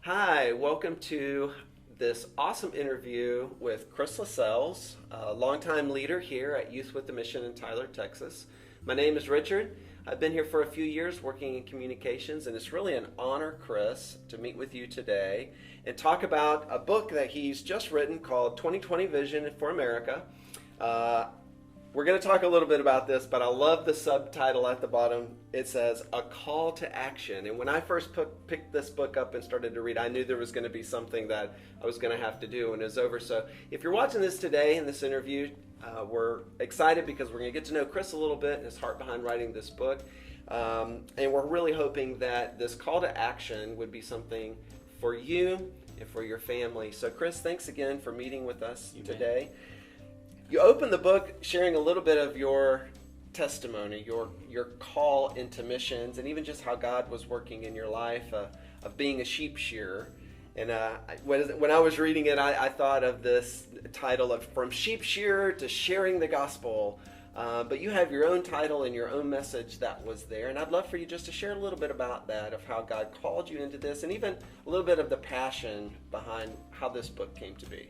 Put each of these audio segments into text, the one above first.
Hi, welcome to this awesome interview with Chris Lascelles, a longtime leader here at Youth with the Mission in Tyler, Texas. My name is Richard. I've been here for a few years working in communications, and it's really an honor, Chris, to meet with you today and talk about a book that he's just written called 2020 Vision for America. We're going to talk a little bit about this, but I love the subtitle at the bottom. It says, A Call to Action. And when I first picked this book up and started to read, I knew there was going to be something that I was going to have to do when it was over. So if you're watching this today in this interview, we're excited because we're going to get to know Chris a little bit and his heart behind writing this book. And we're really hoping that this call to action would be something for you and for your family. So Chris, thanks again for meeting with us today. You open the book sharing a little bit of your testimony, your call into missions, and even just how God was working in your life of being a sheep shearer. And when I was reading it, I thought of this title of From Sheep Shearer to Sharing the Gospel. But you have your own title and your own message that was there. And I'd love for you just to share a little bit about that, of how God called you into this, and even a little bit of the passion behind how this book came to be.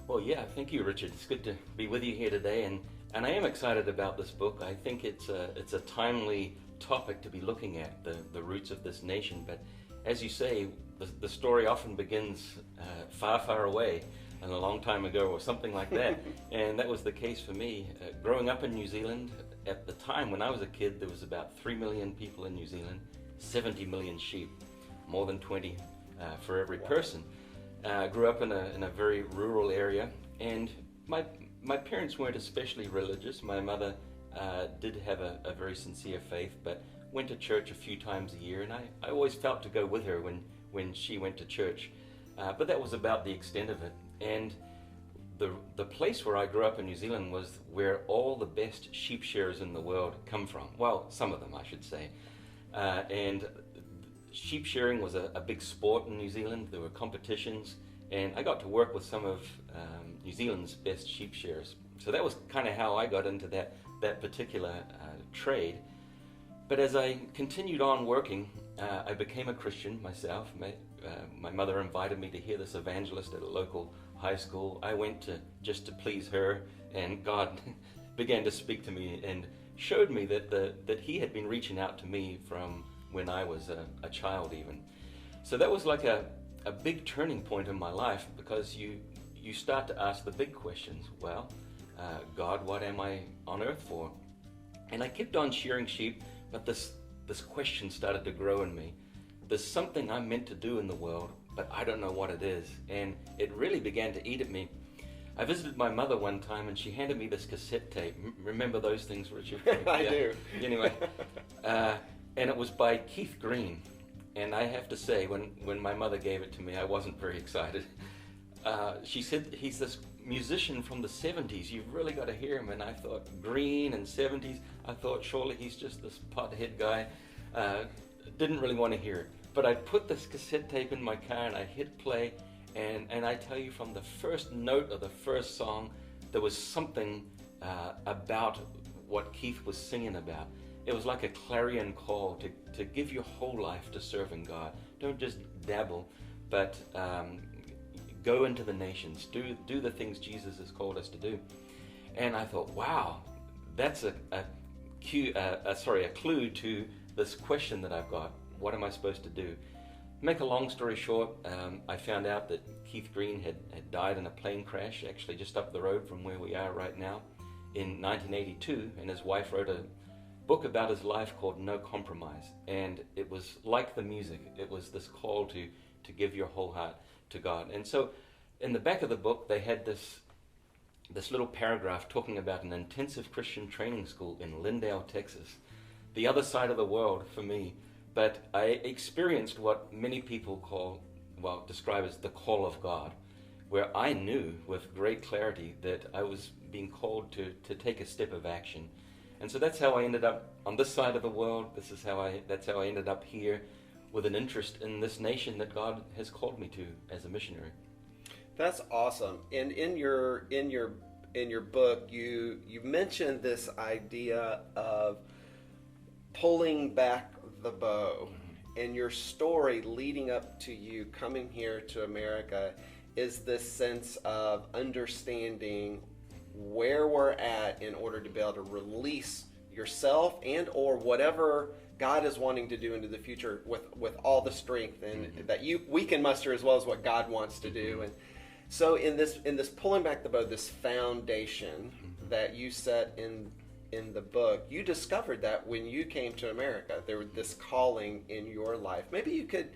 Well, yeah, thank you, Richard. It's good to be with you here today, and I am excited about this book. I think it's a timely topic to be looking at, the roots of this nation. But as you say, the story often begins far, far away and a long time ago or something like that. And that was the case for me. Growing up in New Zealand, at the time when I was a kid, there was about 3 million people in New Zealand, 70 million sheep, more than 20 for every person. Grew up in a very rural area, and my parents weren't especially religious. My mother did have a very sincere faith, but went to church a few times a year, and I always felt to go with her when she went to church. But that was about the extent of it. And the place where I grew up in New Zealand was where all the best sheep shearers in the world come from. Well, some of them, I should say. And sheep shearing was a big sport in New Zealand. There were competitions, and I got to work with some of New Zealand's best sheep shearers. So that was kind of how I got into that particular trade. But as I continued on working, I became a Christian myself. My mother invited me to hear this evangelist at a local high school. I went just to please her, and God began to speak to me and showed me that He had been reaching out to me from when I was a child even. So that was like a big turning point in my life, because you start to ask the big questions. Well, God, what am I on earth for? And I kept on shearing sheep, but this question started to grow in me. There's something I'm meant to do in the world, but I don't know what it is. And it really began to eat at me. I visited my mother one time, and she handed me this cassette tape. Remember those things, Richard? I do. Anyway, and it was by Keith Green. And I have to say, when my mother gave it to me, I wasn't very excited. She said, he's this musician from the 70s. You've really got to hear him. And I thought, Green and 70s? I thought, surely he's just this pothead guy. Didn't really want to hear it. But I put this cassette tape in my car, and I hit play. And I tell you, from the first note of the first song, there was something about what Keith was singing about. It was like a clarion call to give your whole life to serving God. Don't just dabble, but go into the nations. Do the things Jesus has called us to do. And I thought, wow, that's a clue to this question that I've got. What am I supposed to do? Make a long story short, I found out that Keith Green had died in a plane crash, actually just up the road from where we are right now, in 1982, and his wife wrote a book about his life called No Compromise. And it was like the music. It was this call to give your whole heart to God. And so in the back of the book, they had this little paragraph talking about an intensive Christian training school in Lindale, Texas, the other side of the world for me. But I experienced what many people describe as the call of God, where I knew with great clarity that I was being called to take a step of action. And so that's how I ended up on this side of the world. That's how I ended up here, with an interest in this nation that God has called me to as a missionary. That's awesome. And in your book, you mentioned this idea of pulling back the bow. and your story leading up to you coming here to America is this sense of understanding where we're at in order to be able to release yourself and or whatever God is wanting to do into the future with all the strength and that we can muster, as well as what God wants to do. And so in this pulling back the bow, this foundation that you set in the book, you discovered that when you came to America, there was this calling in your life. Maybe you could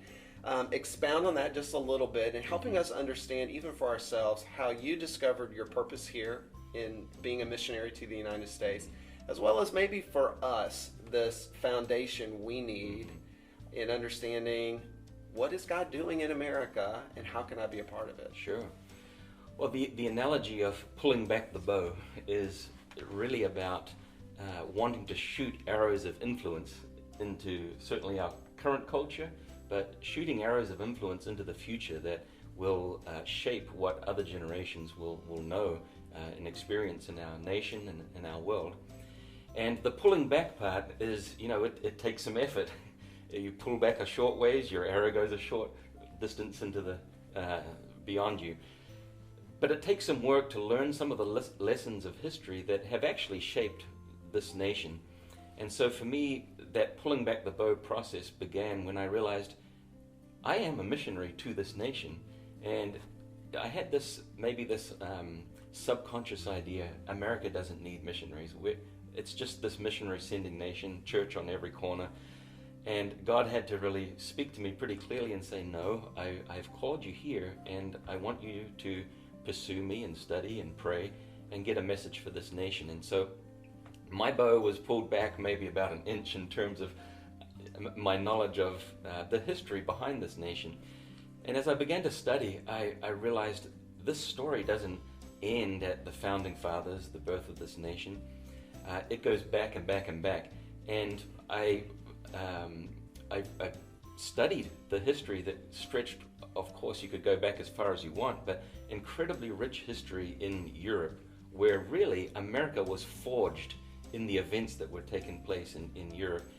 expound on that just a little bit, and helping us understand, even for ourselves, how you discovered your purpose here in being a missionary to the United States, as well as maybe for us, this foundation we need in understanding what is God doing in America and how can I be a part of it? Sure. Well, the analogy of pulling back the bow is really about wanting to shoot arrows of influence into certainly our current culture, but shooting arrows of influence into the future that will shape what other generations will know and experience in our nation and in our world. And the pulling back part is, it takes some effort. You pull back a short ways, your arrow goes a short distance into the beyond you. But it takes some work to learn some of the lessons of history that have actually shaped this nation. And so for me, that pulling back the bow process began when I realized I am a missionary to this nation. And I had this subconscious idea, America doesn't need missionaries. It's just this missionary sending nation, church on every corner. And God had to really speak to me pretty clearly and say, no, I've called you here, and I want you to pursue me and study and pray and get a message for this nation. And so my bow was pulled back maybe about an inch in terms of my knowledge of the history behind this nation. And as I began to study, I realized this story doesn't end at the founding fathers, the birth of this nation. It goes back and back and back. And I studied the history that stretched, of course you could go back as far as you want, but incredibly rich history in Europe, where really America was forged in the events that were taking place in Europe,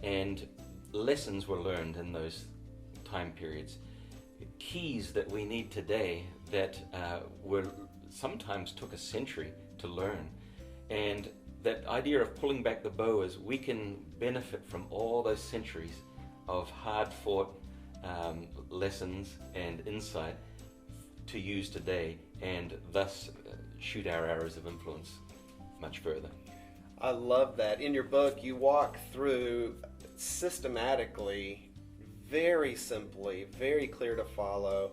and lessons were learned in those time periods. Keys that we need today that were sometimes took a century to learn. And that idea of pulling back the bow is we can benefit from all those centuries of hard-fought lessons and insight to use today, and thus shoot our arrows of influence much further. I love that. In your book, you walk through systematically, very simply, very clear to follow,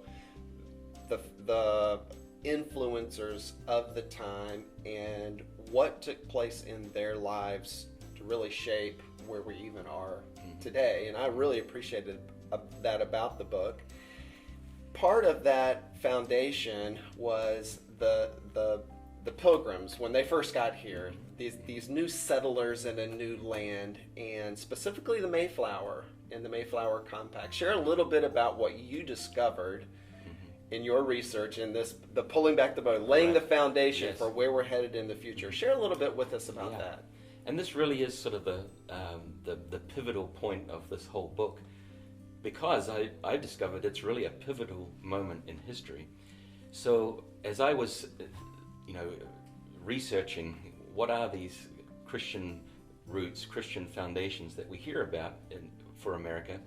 the influencers of the time and what took place in their lives to really shape where we even are today. And I really appreciated that about the book. Part of that foundation was the Pilgrims when they first got here, these new settlers in a new land, and specifically the Mayflower and the Mayflower Compact. Share a little bit about what you discovered in your research in the pulling back the bow, laying the foundation for where we're headed in the future. Share a little bit with us about that. And this really is sort of the pivotal point of this whole book, because I discovered it's really a pivotal moment in history. So as I was researching what are these Christian roots, Christian foundations that we hear about for America,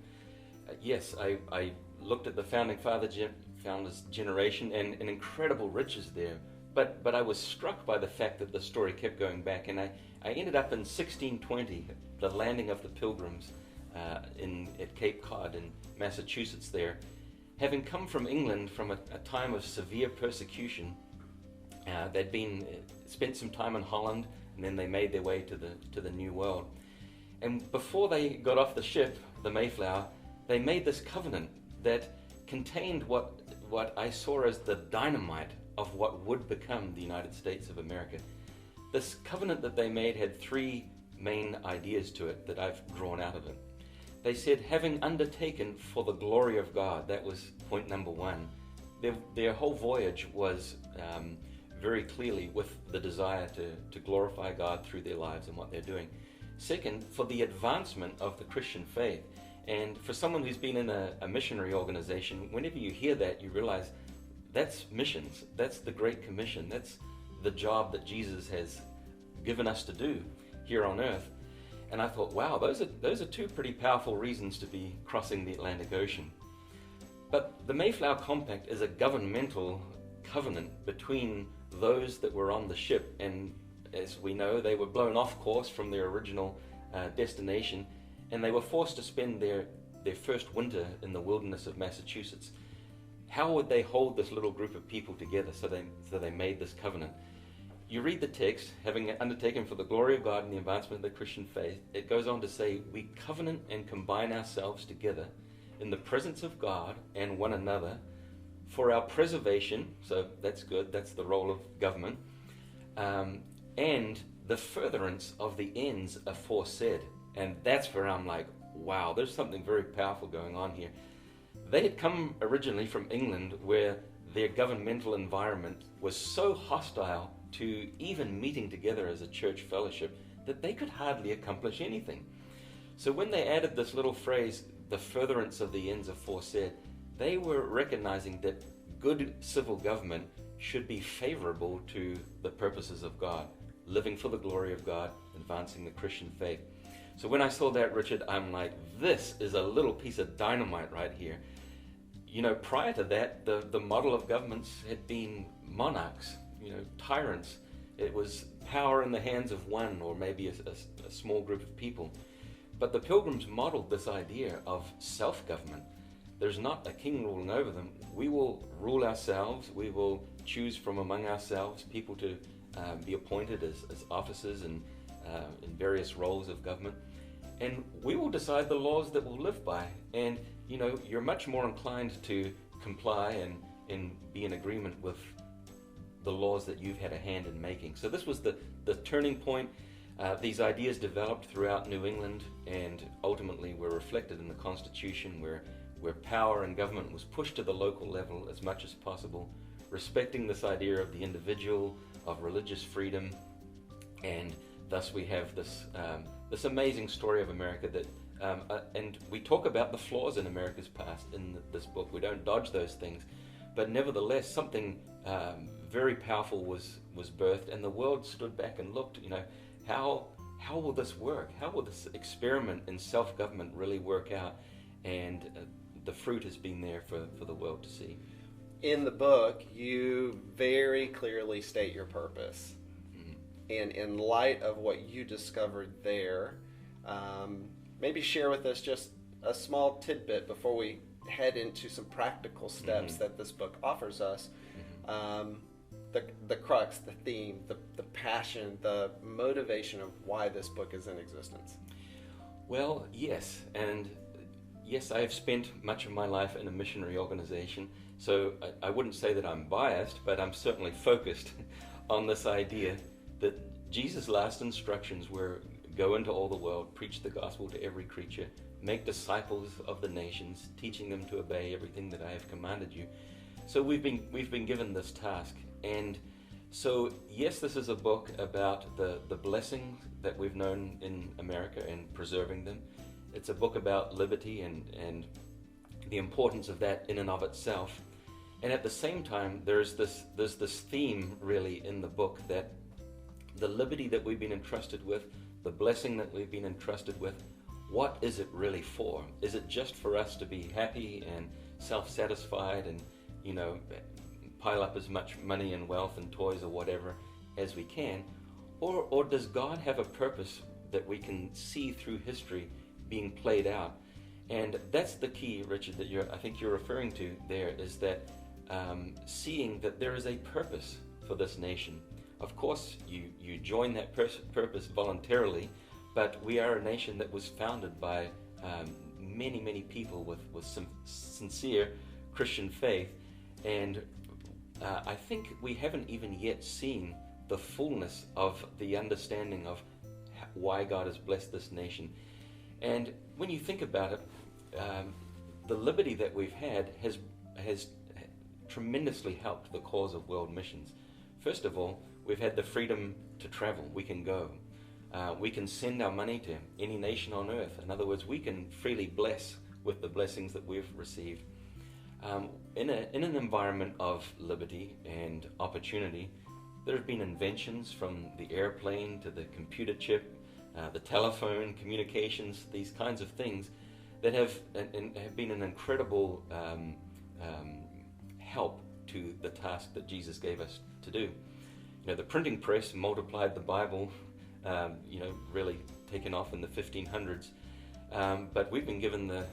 I looked at the founding founders generation and incredible riches there. But I was struck by the fact that the story kept going back, and I ended up in 1620, the landing of the Pilgrims at Cape Cod in Massachusetts there, having come from England from a time of severe persecution. They'd spent some time in Holland, and then they made their way to the New World. And before they got off the ship, the Mayflower, they made this covenant that contained what I saw as the dynamite of what would become the United States of America. This covenant that they made had three main ideas to it that I've drawn out of it. They said, having undertaken for the glory of God, that was point number one. Their whole voyage was very clearly with the desire to glorify God through their lives and what they're doing. Second, for the advancement of the Christian faith. And for someone who's been in a missionary organization, whenever you hear that, you realize that's missions. That's the Great Commission. That's the job that Jesus has given us to do here on earth. And I thought, wow, those are two pretty powerful reasons to be crossing the Atlantic Ocean. But the Mayflower Compact is a governmental covenant between those that were on the ship, and as we know, they were blown off course from their original destination, and they were forced to spend their first winter in the wilderness of Massachusetts. How would they hold this little group of people together? So they made this covenant. You read the text, having undertaken for the glory of God and the advancement of the Christian faith, it goes on to say, we covenant and combine ourselves together in the presence of God and one another for our preservation, so that's good, that's the role of government, and the furtherance of the ends aforesaid. And that's where I'm like, wow, there's something very powerful going on here. They had come originally from England, where their governmental environment was so hostile to even meeting together as a church fellowship that they could hardly accomplish anything. So when they added this little phrase, the furtherance of the ends aforesaid, they were recognizing that good civil government should be favorable to the purposes of God, living for the glory of God, advancing the Christian faith. So when I saw that, Richard, I'm like, this is a little piece of dynamite right here. You know, prior to that, the model of governments had been monarchs, tyrants. It was power in the hands of one or maybe a small group of people. But the Pilgrims modeled this idea of self-government. There's not a king ruling over them. We will rule ourselves. We will choose from among ourselves people to be appointed as officers and in various roles of government. And we will decide the laws that we'll live by. And, you're much more inclined to comply and be in agreement with the laws that you've had a hand in making. So this was the turning point. These ideas developed throughout New England and ultimately were reflected in the Constitution, where power and government was pushed to the local level as much as possible, respecting this idea of the individual, of religious freedom, and thus we have this amazing story of America that, and we talk about the flaws in America's past in this book. We don't dodge those things, but nevertheless something very powerful was birthed, and the world stood back and looked, how will this work? How will this experiment in self-government really work out? And the fruit has been there for the world to see. In the book, you very clearly state your purpose. Mm-hmm. And in light of what you discovered there, maybe share with us just a small tidbit before we head into some practical steps that this book offers us. The crux, the theme, the passion, the motivation of why this book is in existence. Well, yes, and yes, I have spent much of my life in a missionary organization, so I wouldn't say that I'm biased, but I'm certainly focused on this idea that Jesus' last instructions were go into all the world, preach the gospel to every creature, make disciples of the nations, teaching them to obey everything that I have commanded you. So we've been given this task. And so, yes, this is a book about the blessings that we've known in America and preserving them. It's a book about liberty and the importance of that in and of itself. And at the same time, there's this theme really in the book that the liberty that we've been entrusted with, the blessing that we've been entrusted with, what is it really for? Is it just for us to be happy and self-satisfied and, pile up as much money and wealth and toys or whatever as we can? Or does God have a purpose that we can see through history being played out? And that's the key, Richard, that I think you're referring to there, is that seeing that there is a purpose for this nation. Of course, you join that purpose voluntarily, but we are a nation that was founded by many, many people with some sincere Christian faith. And I think we haven't even yet seen the fullness of the understanding of why God has blessed this nation. And when you think about it, the liberty that we've had has tremendously helped the cause of world missions. First of all, we've had the freedom to travel. We can go. We can send our money to any nation on earth. In other words, we can freely bless with the blessings that we've received. In an environment of liberty and opportunity, there have been inventions from the airplane to the computer chip, the telephone, communications, these kinds of things that have been an incredible help to the task that Jesus gave us to do. The printing press multiplied the Bible, really taken off in the 1500s. But we've been given the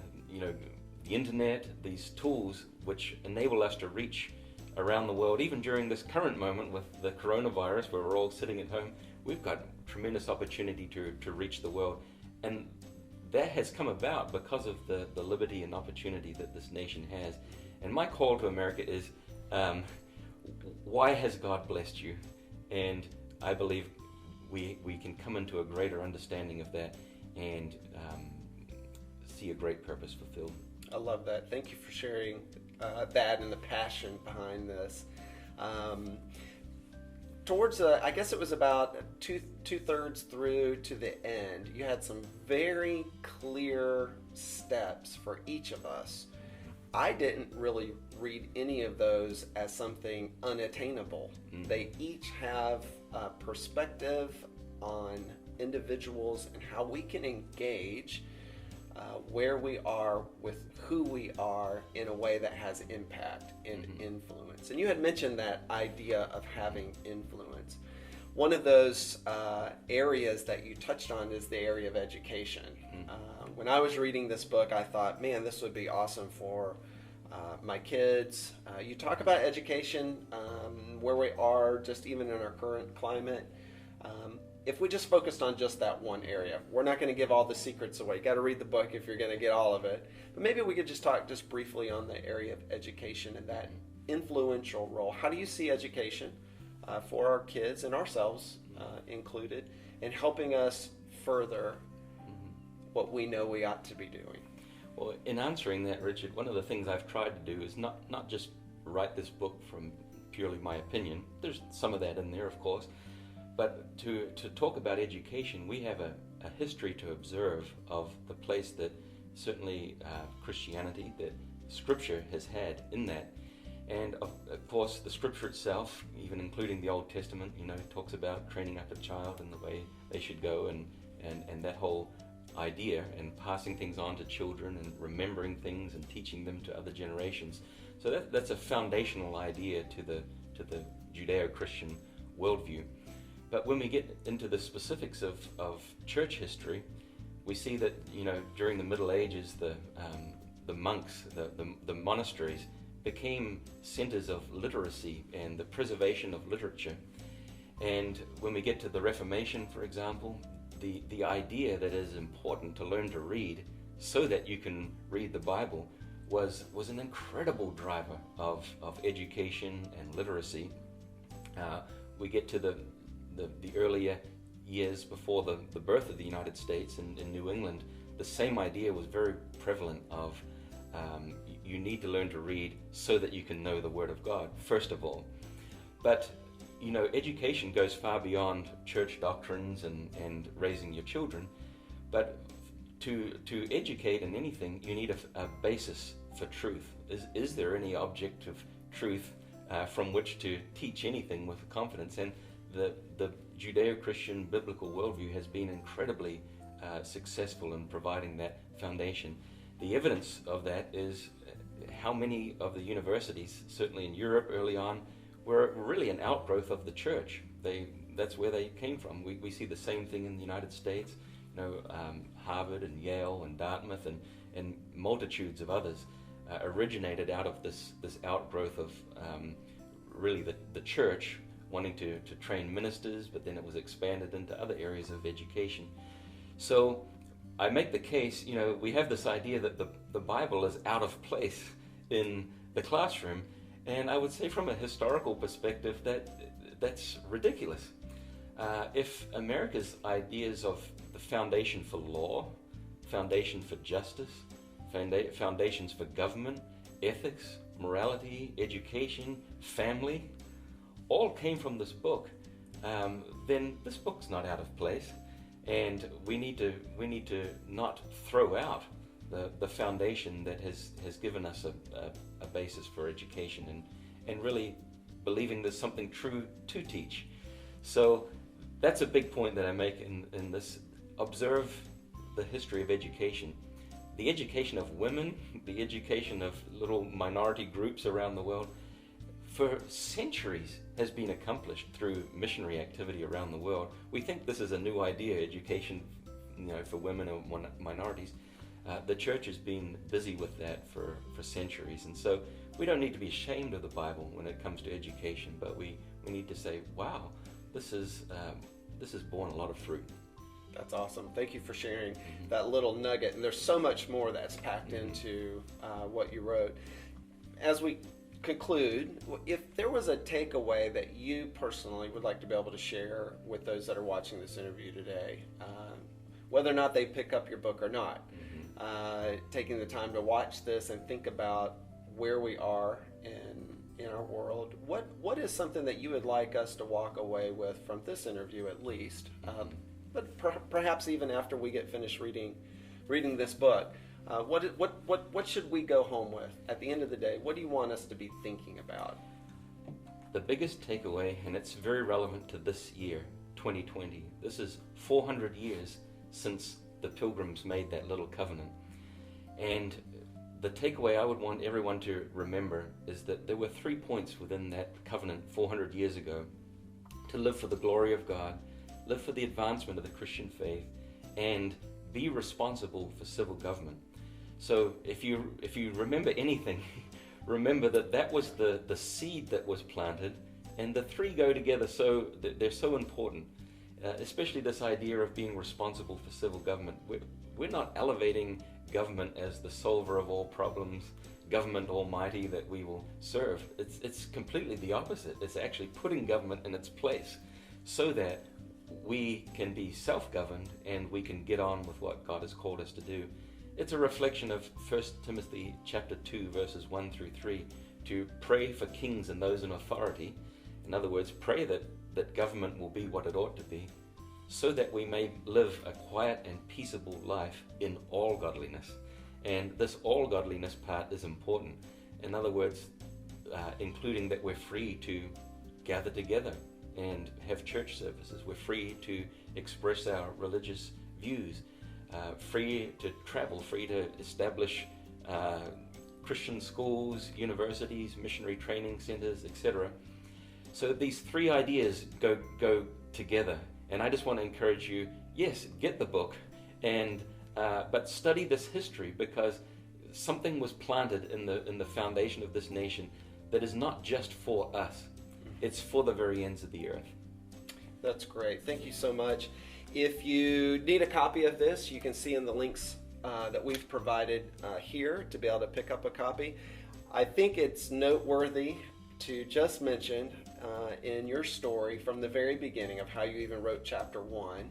internet, these tools which enable us to reach around the world. Even during this current moment with the coronavirus, where we're all sitting at home, we've got tremendous opportunity to reach the world. And that has come about because of the liberty and opportunity that this nation has. And my call to America is, why has God blessed you? And I believe we can come into a greater understanding of that and see a great purpose fulfilled. I love that. Thank you for sharing that and the passion behind this. Towards I guess it was about two-thirds through to the end, you had some very clear steps for each of us. I didn't really read any of those as something unattainable. They each have a perspective on individuals and how we can engage where we are with who we are in a way that has impact and influence. And you had mentioned that idea of having influence. One of those areas that you touched on is the area of education. When I was reading this book, I thought, man, this would be awesome for my kids. You talk about education, where we are, just even in our current climate. If we just focused on just that one area, we're not going to give all the secrets away. You got to read the book if you're going to get all of it. But maybe we could just talk just briefly on the area of education and that influential role. How do you see education for our kids and ourselves included in helping us further what we know we ought to be doing? Well, in answering that, Richard, one of the things I've tried to do is not just write this book from purely my opinion. There's some of that in there, of course. But to talk about education, we have a history to observe of the place that certainly Christianity, that Scripture has had in that. And of course, the Scripture itself, even including the Old Testament, talks about training up a child in the way they should go, and that whole idea, and passing things on to children and remembering things and teaching them to other generations. So that's a foundational idea to the Judeo-Christian worldview. But when we get into the specifics of church history, we see that during the Middle Ages, the monks, the monasteries became centers of literacy and the preservation of literature. And when we get to the Reformation, for example, the idea that it is important to learn to read so that you can read the Bible was an incredible driver of education and literacy. We get to the earlier years before the birth of the United States in New England. The same idea was very prevalent of you need to learn to read so that you can know the Word of God, first of all. But education goes far beyond church doctrines and raising your children. But to educate in anything, you need a basis for truth. Is there any objective truth from which to teach anything with confidence? And the Judeo-Christian biblical worldview has been incredibly successful in providing that foundation. The evidence of that is how many of the universities, certainly in Europe early on, were really an outgrowth of the church. That's where they came from. We see the same thing in the United States. Harvard and Yale and Dartmouth and multitudes of others originated out of this outgrowth of really the church wanting to train ministers, but then it was expanded into other areas of education. So I make the case, we have this idea that the Bible is out of place in the classroom, and I would say from a historical perspective that's ridiculous. If America's ideas of the foundation for law, foundation for justice, foundations for government, ethics, morality, education, family, all came from this book, then this book's not out of place. and we need to not throw out the foundation that has given us a basis for education, and really believing there's something true to teach. So that's a big point that I make in this. Observe the history of education. The education of women, the education of little minority groups around the world, for centuries has been accomplished through missionary activity around the world. We think this is a new idea, education, for women or minorities. The church has been busy with that for centuries, and so we don't need to be ashamed of the Bible when it comes to education, but we need to say, wow, this has borne a lot of fruit. That's awesome. Thank you for sharing that little nugget. And there's so much more that's packed into what you wrote. As we conclude, if there was a takeaway that you personally would like to be able to share with those that are watching this interview today, whether or not they pick up your book or not, taking the time to watch this and think about where we are in our world, what is something that you would like us to walk away with from this interview at least? But perhaps even after we get finished reading this book, what should we go home with at the end of the day? What do you want us to be thinking about? The biggest takeaway, and it's very relevant to this year, 2020. This is 400 years since the Pilgrims made that little covenant. And the takeaway I would want everyone to remember is that there were 3 points within that covenant 400 years ago: to live for the glory of God, live for the advancement of the Christian faith, and be responsible for civil government. So if you remember anything, remember that was the seed that was planted, and the three go together, so they're so important, especially this idea of being responsible for civil government. We're not elevating government as the solver of all problems, government almighty that we will serve. It's completely the opposite. It's actually putting government in its place so that we can be self-governed and we can get on with what God has called us to do. It's a reflection of 1 Timothy chapter 2, verses 1 through 3, to pray for kings and those in authority. In other words, pray that government will be what it ought to be, so that we may live a quiet and peaceable life in all godliness. And this all godliness part is important. In other words, including that we're free to gather together and have church services. We're free to express our religious views, free to travel, free to establish Christian schools, universities, missionary training centers, etc. So these three ideas go together. And I just want to encourage you, yes, get the book, but study this history, because something was planted in the foundation of this nation that is not just for us. It's for the very ends of the earth. That's great. Thank you so much. If you need a copy of this, you can see in the links that we've provided here to be able to pick up a copy. I think it's noteworthy to just mention in your story from the very beginning of how you even wrote chapter 1,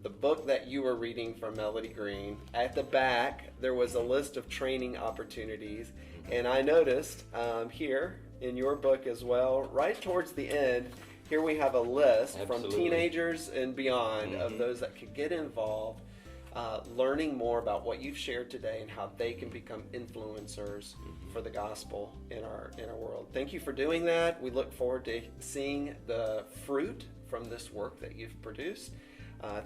the book that you were reading from Melody Green, at the back there was a list of training opportunities, and I noticed here in your book as well, right towards the end, here we have a list from teenagers and beyond of those that could get involved, learning more about what you've shared today and how they can become influencers for the gospel in our world. Thank you for doing that. We look forward to seeing the fruit from this work that you've produced.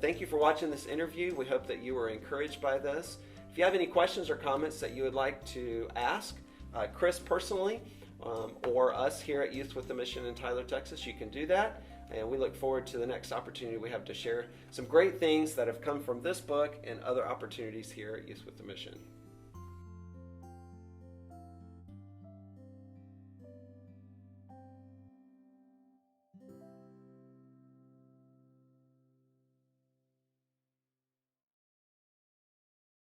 Thank you for watching this interview. We hope that you were encouraged by this. If you have any questions or comments that you would like to ask Chris personally, or us here at Youth with the Mission in Tyler, Texas, you can do that. And we look forward to the next opportunity we have to share some great things that have come from this book and other opportunities here at Youth with the Mission.